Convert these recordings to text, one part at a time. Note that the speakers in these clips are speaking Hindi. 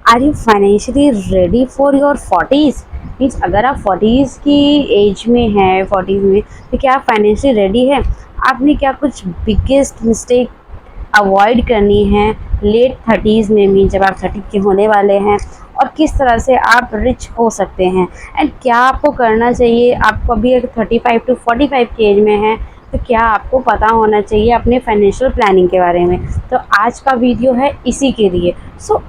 Are you financially ready for your 40s? Means अगर आप 40s की एज में हैं, 40s में, तो क्या आप फाइनेंशियली रेडी है? आपने क्या कुछ बिगेस्ट मिस्टेक अवॉइड करनी है लेट 30s में, मीन जब आप 30 के होने वाले हैं, और किस तरह से आप रिच हो सकते हैं एंड क्या आपको करना चाहिए? आपको अभी अगर 35 टू 45 की एज में है तो क्या आपको पता होना चाहिए अपने फाइनेंशियल प्लानिंग के बारे में। तो आज का वीडियो है इसी के लिए।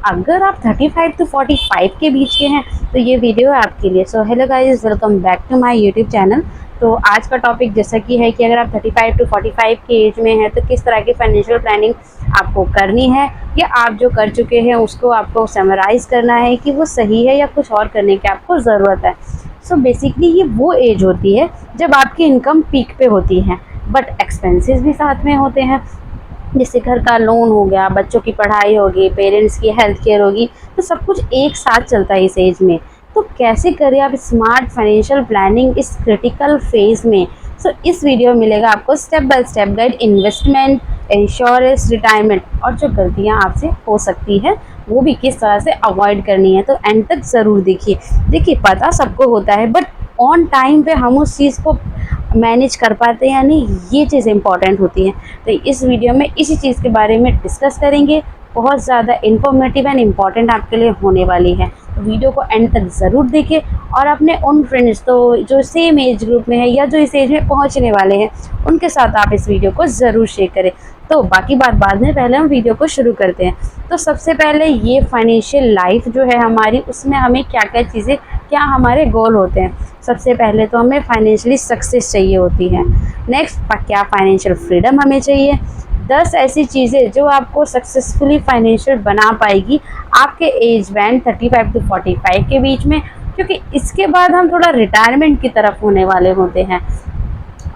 अगर आप 35 टू 45 के बीच के हैं तो ये वीडियो है आपके लिए। Hello guys, welcome back to my YouTube channel. तो आज का टॉपिक जैसा कि है कि अगर आप 35 टू 45 की एज में हैं तो किस तरह की फाइनेंशियल प्लानिंग आपको करनी है, या आप जो कर चुके हैं उसको आपको समराइज़ करना है कि वो सही है या कुछ और करने की आपको ज़रूरत है। बेसिकली ये वो एज होती है जब आपकी इनकम पीक पे होती है बट एक्सपेंसेस भी साथ में होते हैं, जैसे घर का लोन हो गया, बच्चों की पढ़ाई होगी, पेरेंट्स की हेल्थ केयर होगी, तो सब कुछ एक साथ चलता है इस एज में। तो कैसे करें आप स्मार्ट फाइनेंशियल प्लानिंग इस क्रिटिकल फेज़ में? इस वीडियो में मिलेगा आपको step by step guide, investment, insurance, retirement, और जो गलतियां आपसे हो सकती है वो भी किस तरह से अवॉइड करनी है। तो एंड तक ज़रूर देखिए। देखिए, पता सबको होता है बट ऑन टाइम पे हम उस चीज़ को मैनेज कर पाते हैं या नहीं, ये चीज़ इंपॉर्टेंट होती है। तो इस वीडियो में इसी चीज़ के बारे में डिस्कस करेंगे। बहुत ज़्यादा इन्फॉर्मेटिव एंड इम्पॉर्टेंट आपके लिए होने वाली है, तो वीडियो को एंड तक ज़रूर देखें और अपने उन फ्रेंड्स तो जो सेम एज ग्रुप में है या जो इस एज में पहुंचने वाले हैं उनके साथ आप इस वीडियो को ज़रूर शेयर करें। तो बाकी बात बाद में, पहले हम वीडियो को शुरू करते हैं। तो सबसे पहले ये फाइनेंशियल लाइफ जो है हमारी, उसमें हमें क्या क्या चीज़ें, क्या हमारे गोल होते हैं। सबसे पहले तो हमें फाइनेंशियली सक्सेस चाहिए होती है। नेक्स्ट, क्या फाइनेंशियल फ्रीडम हमें चाहिए। 10 ऐसी चीज़ें जो आपको सक्सेसफुली फाइनेंशियल बना पाएगी आपके एज बैंड 35 टू 45 के बीच में, क्योंकि इसके बाद हम थोड़ा रिटायरमेंट की तरफ होने वाले होते हैं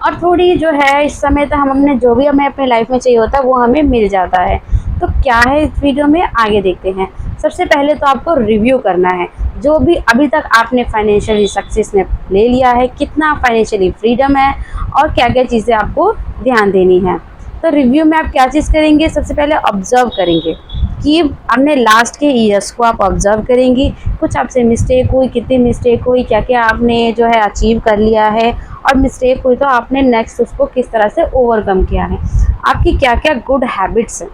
और थोड़ी जो है इस समय तक हम अपने जो भी हमें अपने लाइफ में चाहिए होता है वो हमें मिल जाता है। तो क्या है इस वीडियो में, आगे देखते हैं। सबसे पहले तो आपको रिव्यू करना है जो भी अभी तक आपने फाइनेंशियली सक्सेस में ले लिया है, कितना फाइनेंशियली फ्रीडम है और क्या क्या चीज़ें आपको ध्यान देनी है। तो रिव्यू में आप क्या चीज़ करेंगे? सबसे पहले ऑब्जर्व करेंगे कि अपने लास्ट के ईयर्स को आप ऑब्जर्व करेंगी, कुछ आपसे मिस्टेक हुई, कितनी मिस्टेक हुई, क्या क्या आपने जो है अचीव कर लिया है, और मिस्टेक हुई तो आपने नेक्स्ट उसको किस तरह से ओवरकम किया है, आपकी क्या क्या गुड हैबिट्स हैं।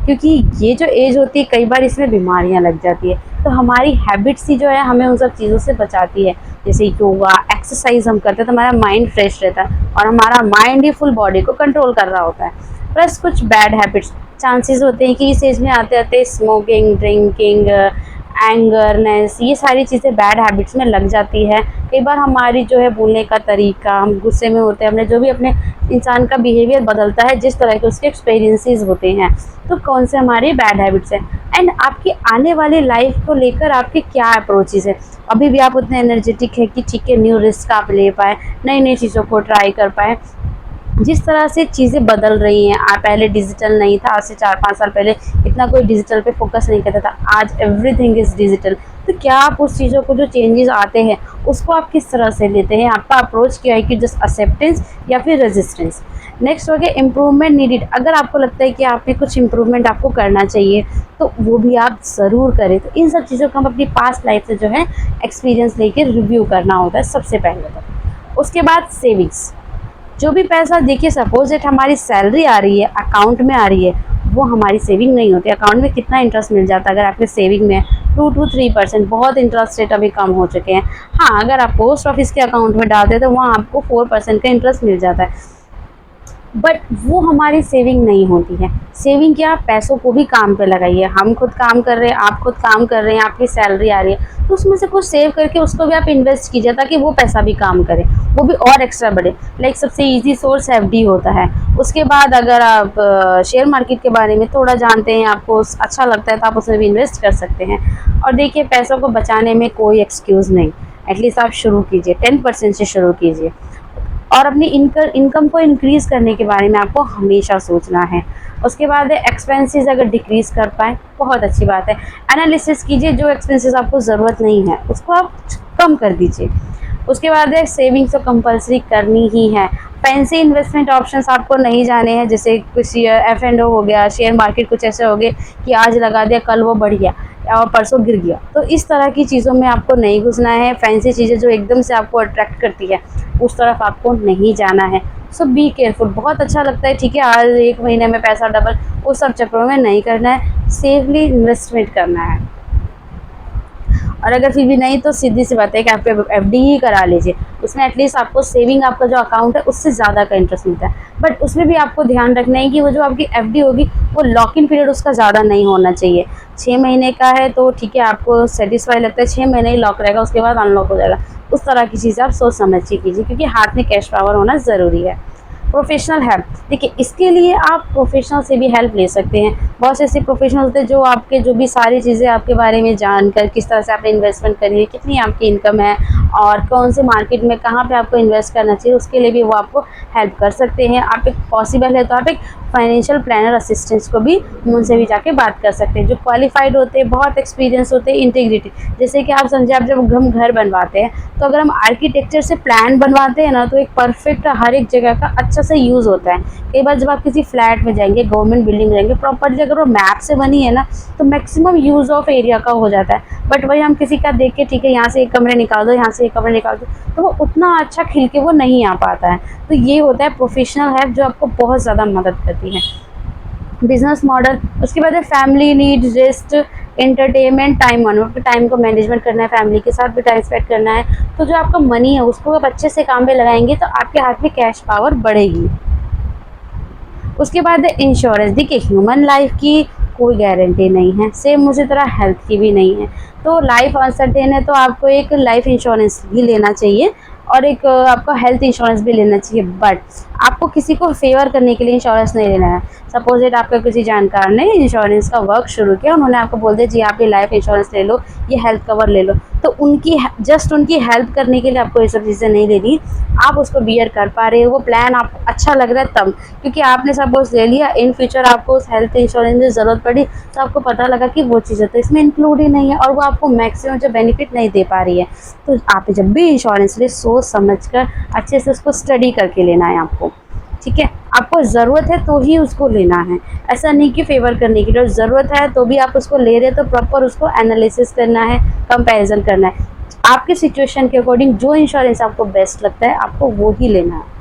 क्योंकि ये जो एज होती है कई बार इसमें बीमारियां लग जाती है, तो हमारी हैबिट्स ही जो है हमें उन सब चीज़ों से बचाती है। जैसे योगा, एक्सरसाइज हम करते हैं तो हमारा माइंड फ्रेश रहता है और हमारा माइंड ही फुल बॉडी को कंट्रोल कर रहा होता है। प्लस कुछ बैड हैबिट्स, चांसेस होते हैं कि इस एज में आते आते स्मोकिंग, ड्रिंकिंग, एंगरनेस, ये सारी चीज़ें बैड हैबिट्स में लग जाती है। कई बार हमारी जो है बोलने का तरीका, हम गुस्से में होते हैं, हमने जो भी अपने इंसान का बिहेवियर बदलता है जिस तरह के उसके एक्सपीरियंसेस होते हैं। तो कौन से हमारी बैड हैबिट्स हैं एंड आपकी आने वाली लाइफ को लेकर आपके क्या अप्रोचेस है। अभी भी आप उतने एनर्जेटिक है कि ठीक है, न्यू रिस्क आप ले पाए, नई नई चीज़ों को ट्राई कर पाए। जिस तरह से चीज़ें बदल रही हैं, पहले डिजिटल नहीं था, आज से 4-5 साल पहले इतना कोई डिजिटल पे फोकस नहीं करता था, आज एवरीथिंग इज़ डिजिटल। तो क्या आप उस चीज़ों को, जो चेंजेस आते हैं उसको आप किस तरह से लेते हैं? आपका अप्रोच क्या है कि जस्ट एक्सेप्टेंस या फिर रेजिस्टेंस। नेक्स्ट हो गया इम्प्रूवमेंट नीडेड। अगर आपको लगता है कि आप में कुछ इम्प्रूवमेंट आपको करना चाहिए तो वो भी आप ज़रूर करें। तो इन सब चीज़ों को हम अपनी पास्ट लाइफ से जो है एक्सपीरियंस लेके रिव्यू करना होता है सबसे पहले तो। उसके बाद सेविंग्स, जो भी पैसा, देखिए सपोज इट हमारी सैलरी आ रही है, अकाउंट में आ रही है, वो हमारी सेविंग नहीं होती। अकाउंट में कितना इंटरेस्ट मिल जाता है अगर आपके सेविंग में 2 to 3%, बहुत इंटरेस्ट रेट अभी कम हो चुके हैं। हाँ, अगर आप पोस्ट ऑफिस के अकाउंट में डालते हैं तो वहाँ आपको 4% का इंटरेस्ट मिल जाता है, बट वो हमारी सेविंग नहीं होती है। सेविंग क्या, पैसों को भी काम पे लगाइए। हम खुद काम कर रहे हैं, आप खुद काम कर रहे हैं, आपकी सैलरी आ रही है तो उसमें से कुछ सेव करके उसको भी आप इन्वेस्ट कीजिए ताकि वो पैसा भी काम करे, वो भी और एक्स्ट्रा बढ़े। लाइक सबसे इजी सोर्स एफडी होता है। उसके बाद अगर आप शेयर मार्केट के बारे में थोड़ा जानते हैं, आपको अच्छा लगता है तो आप उसमें भी इन्वेस्ट कर सकते हैं। और देखिए, पैसों को बचाने में कोई एक्सक्यूज़ नहीं, एटलीस्ट आप शुरू कीजिए, 10% से शुरू कीजिए। और अपनी इनकम को इंक्रीज़ करने के बारे में आपको हमेशा सोचना है। उसके बाद एक्सपेंसेस अगर डिक्रीज़ कर पाए बहुत अच्छी बात है। एनालिसिस कीजिए, जो एक्सपेंसेस आपको ज़रूरत नहीं है उसको आप कम कर दीजिए। उसके बाद सेविंग्स तो कंपलसरी करनी ही है। फैंसी इन्वेस्टमेंट ऑप्शंस आपको नहीं जाने हैं, जैसे कुछ एफ एंड ओ हो गया, शेयर मार्केट कुछ ऐसे हो गए कि आज लगा दिया कल वो बढ़ गया। और परसों गिर गया। तो इस तरह की चीज़ों में आपको नहीं घुसना है, फैंसी चीज़ें जो एकदम से आपको अट्रैक्ट करती है उस तरफ आपको नहीं जाना है। सो बी केयरफुल। बहुत अच्छा लगता है, ठीक है, आज 1 महीने में पैसा डबल, उस सब चक्करों में नहीं करना है, सेफली इन्वेस्टमेंट करना है। और अगर फिर भी नहीं तो सीधी सी बात है कि आप एफडी ही करा लीजिए, उसमें एटलीस्ट आपको सेविंग, आपका जो अकाउंट है उससे ज़्यादा का इंटरेस्ट मिलता है। बट उसमें भी आपको ध्यान रखना है कि वो जो आपकी एफडी होगी वो लॉक इन पीरियड उसका ज़्यादा नहीं होना चाहिए। 6 महीने का है तो ठीक है, आपको सेटिस्फाई लगता है 6 महीने ही लॉक रहेगा, उसके बाद अनलॉक हो जाएगा। उस तरह की चीज़ें आप सोच समझ के कीजिए, क्योंकि हाथ में कैश पावर होना ज़रूरी है। प्रोफेशनल हेल्प, देखिए इसके लिए आप प्रोफेशनल से भी हेल्प ले सकते हैं। बहुत से ऐसे प्रोफेशनल होते हैं जो आपके जो भी सारी चीज़ें आपके बारे में जानकर, किस तरह से आपने इन्वेस्टमेंट करी है, कितनी आपकी इनकम है और कौन से मार्केट में कहाँ पे आपको इन्वेस्ट करना चाहिए, उसके लिए भी वो आपको हेल्प कर सकते हैं। आप एक पॉसिबल है तो आप एक फाइनेंशियल प्लानर असिस्टेंट्स को भी, उनसे भी जाके बात कर सकते हैं, जो क्वालिफाइड होते हैं, बहुत एक्सपीरियंस होते हैं, इंटीग्रिटी। जैसे कि आप समझे, आप जब हम घर बनवाते हैं तो अगर हम आर्किटेक्चर से प्लान बनवाते हैं ना तो एक परफेक्ट हर एक जगह का अच्छा से यूज़ होता है। कई बार जब आप किसी फ्लैट में जाएंगे, गवर्नमेंट बिल्डिंग जाएंगे, प्रॉपर्ली अगर वो मैप से बनी है ना तो मैक्सिमम यूज़ ऑफ एरिया का हो जाता है। बट वही हम किसी का देख के, ठीक है यहाँ से एक कमरे निकाल दो, यहाँ से एक कमरे निकाल दो, तो वो उतना अच्छा खिल के वो नहीं आ पाता है। तो ये होता है प्रोफेशनल हेल्प जो आपको बहुत ज़्यादा मदद करती है। बिजनेस मॉडल, उसके बाद है family need, rest, entertainment, time management, time को मैनेजमेंट करना है, फैमिली के साथ भी टाइम स्पेंड करना है। तो जो आपका मनी है उसको आप अच्छे से काम पे लगाएंगे तो आपके हाथ में कैश पावर बढ़ेगी। उसके बाद है इंश्योरेंस। देखिए ह्यूमन लाइफ की कोई गारंटी नहीं है, सेम उसी तरह हेल्थ की भी नहीं है। तो लाइफ अनसर्टेन है तो आपको एक लाइफ इंश्योरेंस भी लेना चाहिए और एक आपका हेल्थ इंश्योरेंस भी लेना चाहिए। बट आपको किसी को फेवर करने के लिए इंश्योरेंस नहीं लेना है। सपोज इट आपका किसी जानकार ने इंश्योरेंस का वर्क शुरू किया, उन्होंने आपको बोल दिया जी आप ये लाइफ इंश्योरेंस ले लो, ये हेल्थ कवर ले लो, तो उनकी जस्ट उनकी हेल्प करने के लिए आपको ये सब चीज़ें नहीं लेनी। आप उसको बियर कर पा रहे हो, वो प्लान आपको अच्छा लग रहा है तब, क्योंकि आपने सपोज ले लिया, इन फ्यूचर आपको उस हेल्थ इंश्योरेंस की ज़रूरत पड़ी तो आपको पता लगा कि वो चीज़ें तो इसमें इंक्लूड ही नहीं है और वो आपको मैक्सिमम जो बेनिफिट नहीं दे पा रही है। तो आप जब भी इंश्योरेंस ले, सोच समझ कर अच्छे से उसको स्टडी करके लेना है आपको, ठीक है। आपको ज़रूरत है तो ही उसको लेना है, ऐसा नहीं कि फेवर करने के लिए। ज़रूरत है तो भी आप उसको ले रहे तो प्रॉपर उसको एनालिसिस करना है, कंपैरिजन करना है, आपके सिचुएशन के अकॉर्डिंग जो इंश्योरेंस आपको बेस्ट लगता है आपको वो ही लेना है।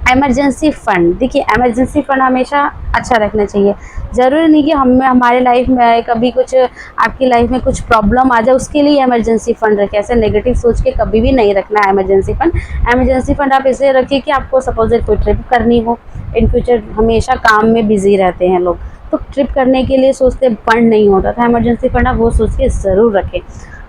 इमरजेंसी फ़ंड, देखिए इमरजेंसी फ़ंड हमेशा अच्छा रखना चाहिए। ज़रूरी नहीं कि हमारे लाइफ में कभी कुछ, आपकी लाइफ में कुछ प्रॉब्लम आ जाए उसके लिए इमरजेंसी फ़ंड रखें, ऐसे नेगेटिव सोच के कभी भी नहीं रखना है इमरजेंसी फ़ंड। इमरजेंसी फ़ंड आप इसलिए रखिए कि आपको सपोज कोई ट्रिप करनी हो, इन फ्यूचर हमेशा काम में बिजी रहते हैं लोग, तो ट्रिप करने के लिए सोचते फंड नहीं होता था, इमरजेंसी फ़ंड आप वो सोच के ज़रूर रखें,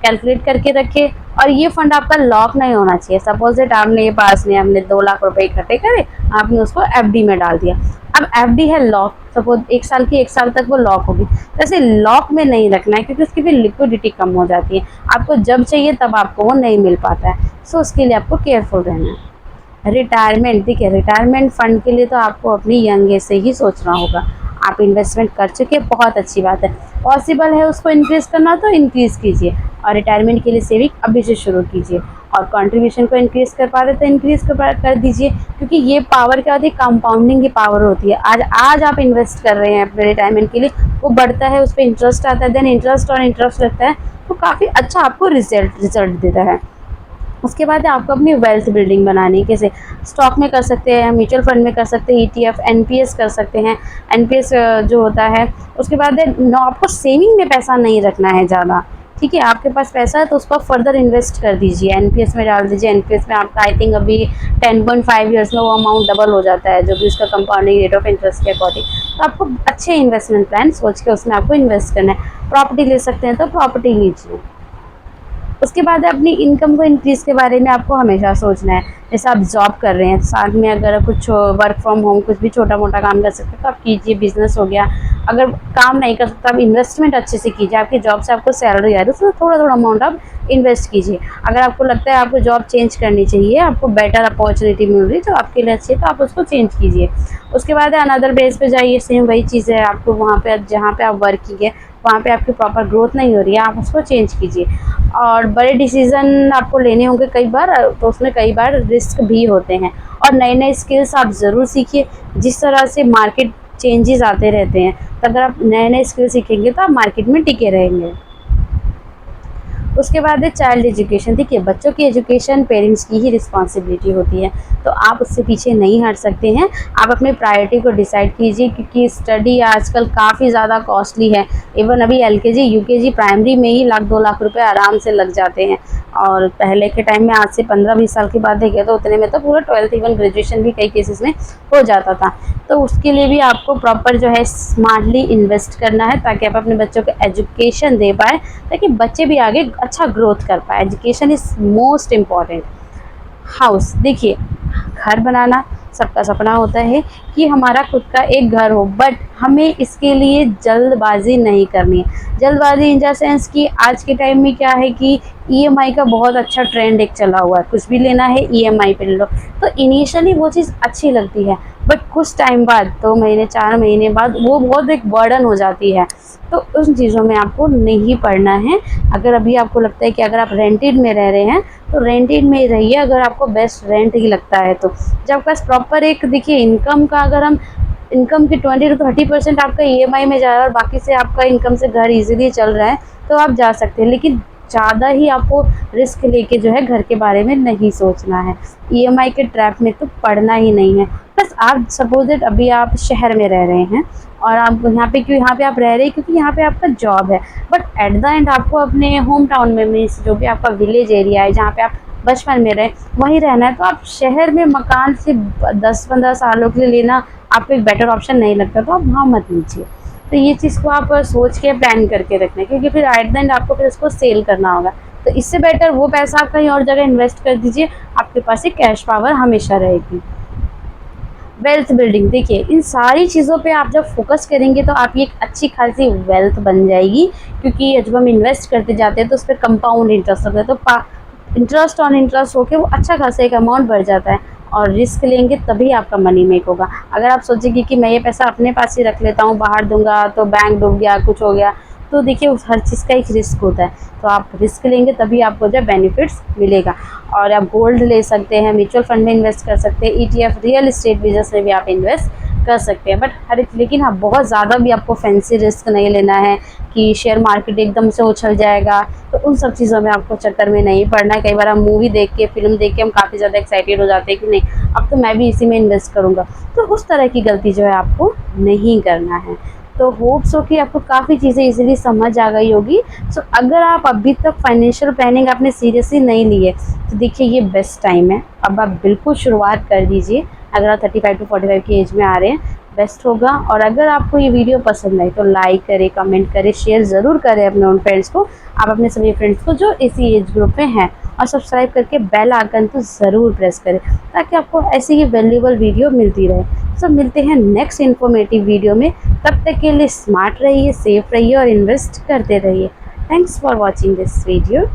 कैलकुलेट करके रखें। और ये फंड आपका लॉक नहीं होना चाहिए। सपोज इट आपने ये पास में हमने 2 लाख रुपए इकट्ठे करे, आपने उसको एफडी में डाल दिया, अब एफडी है लॉक, सपोज 1 साल की, 1 साल तक वो लॉक होगी, वैसे लॉक में नहीं रखना है क्योंकि उसकी भी लिक्विडिटी कम हो जाती है, आपको जब चाहिए तब आपको वो नहीं मिल पाता है। सो उसके लिए आपको केयरफुल रहना है। रिटायरमेंट, देखिए रिटायरमेंट फंड के लिए तो आपको अपनी यंग एज से ही सोचना होगा। आप इन्वेस्टमेंट कर चुके, बहुत अच्छी बात है, पॉसिबल है उसको इंक्रीज़ करना तो इंक्रीज़ कीजिए और रिटायरमेंट के लिए सेविंग अभी से शुरू कीजिए और कंट्रीब्यूशन को इंक्रीज़ कर पा रहे तो इंक्रीज़ कर दीजिए, क्योंकि ये पावर क्या होती है, कंपाउंडिंग की पावर होती है। आज आप इन्वेस्ट कर रहे हैं अपने रिटायरमेंट के लिए, वो बढ़ता है, उस पर इंटरेस्ट आता है, देन इंटरेस्ट और इंटरेस्ट लगता है, तो काफ़ी अच्छा आपको रिजल्ट देता है। उसके बाद आपको अपनी वेल्थ बिल्डिंग बनानी, कैसे स्टॉक में कर सकते हैं, म्यूचुअल फंड में कर सकते हैं, ईटीएफ, एनपीएस कर सकते हैं। एनपीएस जो होता है, उसके बाद आपको सेविंग में पैसा नहीं रखना है ज़्यादा, ठीक है। आपके पास पैसा है तो उसको फर्दर इन्वेस्ट कर दीजिए, एनपीएस में डाल दीजिए। एनपीएस में आपका आई थिंक अभी 10.5 ईयर्स में वो अमाउंट डबल हो जाता है, जो भी उसका कंपाउंडिंग रेट ऑफ इंटरेस्ट के अकॉर्डिंग। तो आपको अच्छे इन्वेस्टमेंट प्लान सोच के उसमें आपको इन्वेस्ट करना है। प्रॉपर्टी ले सकते हैं तो प्रॉपर्टी लीजिए। उसके बाद अपनी इनकम को इंक्रीज़ के बारे में आपको हमेशा सोचना है। जैसे आप जॉब कर रहे हैं, साथ में अगर कुछ वर्क फ्रॉम होम कुछ भी छोटा मोटा काम कर सकते हैं तो आप कीजिए, बिजनेस हो गया। अगर काम नहीं कर सकते आप इन्वेस्टमेंट अच्छे से कीजिए, आपकी जॉब से आपको सैलरी आ रही है उसमें थोड़ा थोड़ा अमाउंट आप इन्वेस्ट कीजिए। अगर आपको लगता है आपको जॉब चेंज करनी चाहिए, आपको बेटर अपॉर्चुनिटी मिल रही है जो आपके लिए अच्छी है, तो आप उसको चेंज कीजिए। उसके बाद अनदर बेस पे जाइए, सेम वही चीज़ है, आपको वहाँ पे जहाँ पे आप वर्क कीजिए वहाँ पे आपकी प्रॉपर ग्रोथ नहीं हो रही है, आप उसको चेंज कीजिए। और बड़े डिसीज़न आपको लेने होंगे कई बार, तो उसमें कई बार रिस्क भी होते हैं। और नए नए स्किल्स आप ज़रूर सीखिए, जिस तरह से मार्केट चेंजेस आते रहते हैं। तो अगर आप नए नए स्किल सीखेंगे तो आप मार्केट में टिके रहेंगे। उसके बाद है चाइल्ड एजुकेशन। देखिए, बच्चों की एजुकेशन पेरेंट्स की ही रिस्पॉन्सिबिलिटी होती है, तो आप उससे पीछे नहीं हट सकते हैं। आप अपने प्रायोरिटी को डिसाइड कीजिए, क्योंकि स्टडी आजकल काफ़ी ज़्यादा कॉस्टली है। इवन अभी एलकेजी यूकेजी प्राइमरी में ही 1-2 लाख रुपए आराम से लग जाते हैं, और पहले के टाइम में आज से 15-20 साल की बात देखें तो उतने में तो पूरा 12th इवन ग्रेजुएशन भी कई केसेस में हो जाता था। तो उसके लिए भी आपको प्रॉपर जो है स्मार्टली इन्वेस्ट करना है, ताकि आप अपने बच्चों को एजुकेशन दे पाए, ताकि बच्चे भी आगे अच्छा ग्रोथ कर पाए। Education is most important. House, देखिए, घर बनाना सबका सपना होता है कि हमारा खुद का एक घर हो, बट हमें इसके लिए जल्दबाजी नहीं करनी है। जल्दबाजी इन द सेंस कि आज के टाइम में क्या है कि ईएमआई का बहुत अच्छा ट्रेंड एक चला हुआ है, कुछ भी लेना है ईएमआई पे ले लो। तो इनिशियली वो चीज़ अच्छी लगती है, बट कुछ टाइम बाद 2 महीने 4 महीने बाद वो बहुत एक बर्डन हो जाती है। तो उन चीज़ों में आपको नहीं पड़ना है। अगर अभी आपको लगता है कि अगर आप रेंटेड में रह रहे हैं तो रेंटेड में ही रहिए, अगर आपको बेस्ट रेंट ही लगता है तो। जब आपके पास प्रॉपर एक, देखिए, इनकम का, अगर हम इनकम की 20-30% आपका ईएमआई में जा रहा है और बाकी से आपका इनकम से घर इजीली चल रहा है, तो आप जा सकते हैं। लेकिन ज़्यादा ही आपको रिस्क लेके जो है घर के बारे में नहीं सोचना है, ईएमआई के ट्रैप में तो पड़ना ही नहीं है। बस आप सपोज दैट अभी आप शहर में रह रहे हैं और आप यहाँ पे आप रह रहे हैं क्योंकि यहाँ पे आपका जॉब है, बट एट द एंड आपको अपने होम टाउन में, मीन्स जो भी आपका विलेज एरिया है जहाँ पे आप बचपन में रहे, वहीं रहना है। तो आप शहर में मकान से 10-15 सालों के लिए लेना आपको एक बेटर ऑप्शन नहीं लगता, तो आप वहाँ मत लीजिए। तो ये चीज़ को आप सोच के प्लान करके रखना है, क्योंकि फिर एट द एंड आपको फिर इसको सेल करना होगा। तो इससे बेटर वो पैसा आप कहीं और जगह इन्वेस्ट कर दीजिए, आपके पास एक कैश पावर हमेशा रहेगी। वेल्थ बिल्डिंग, देखिए, इन सारी चीज़ों पे आप जब फोकस करेंगे तो आपकी एक अच्छी खासी वेल्थ बन जाएगी, क्योंकि जब हम इन्वेस्ट करते जाते हैं तो उस पर कंपाउंड इंटरेस्ट होता है, तो इंटरेस्ट ऑन इंटरेस्ट होके वो अच्छा खासा एक अमाउंट बढ़ जाता है। और रिस्क लेंगे तभी आपका मनी मेक होगा। अगर आप सोचेंगे कि मैं ये पैसा अपने पास ही रख लेता हूँ, बाहर दूंगा तो बैंक डूब गया, कुछ हो गया, तो देखिए उस हर चीज़ का एक रिस्क होता है। तो आप रिस्क लेंगे तभी आपको जो बेनिफिट्स मिलेगा। और आप गोल्ड ले सकते हैं, म्यूचुअल फंड में इन्वेस्ट कर सकते हैं, ईटीएफ, रियल एस्टेट बिजनेस में भी आप इन्वेस्ट कर सकते हैं। बट लेकिन हाँ, बहुत ज़्यादा भी आपको फैंसी रिस्क नहीं लेना है कि शेयर मार्केट एकदम से उछल जाएगा, तो उन सब चीज़ों में आपको चक्कर में नहीं पड़ना है। कई बार हम मूवी देख के, फिल्म देख के हम काफ़ी ज़्यादा एक्साइटेड हो जाते हैं कि नहीं, अब तो मैं भी इसी में इन्वेस्ट करूँगा। तो उस तरह की गलती जो है आपको नहीं करना है। तो होप्स हो कि आपको काफ़ी चीज़ें इजीली समझ आ गई होगी। सो अगर आप अभी तक फाइनेंशियल प्लानिंग आपने सीरियसली नहीं ली है, तो देखिए ये बेस्ट टाइम है, अब आप बिल्कुल शुरुआत कर दीजिए। अगर आप 35 to 45 की एज में आ रहे हैं, बेस्ट होगा। और अगर आपको ये वीडियो पसंद आए तो लाइक करें, कमेंट करें, शेयर ज़रूर करें अपने उन फ्रेंड्स को, आप अपने सभी फ्रेंड्स को जो इसी एज ग्रुप में हैं, और सब्सक्राइब करके बेल आइकन तो ज़रूर प्रेस करें, ताकि आपको ऐसी ही वैल्यूएबल वीडियो मिलती रहे। सब मिलते हैं नेक्स्ट इन्फॉर्मेटिव वीडियो में। तब तक के लिए स्मार्ट रहिए, सेफ रहिए और इन्वेस्ट करते रहिए। Thanks for watching this video.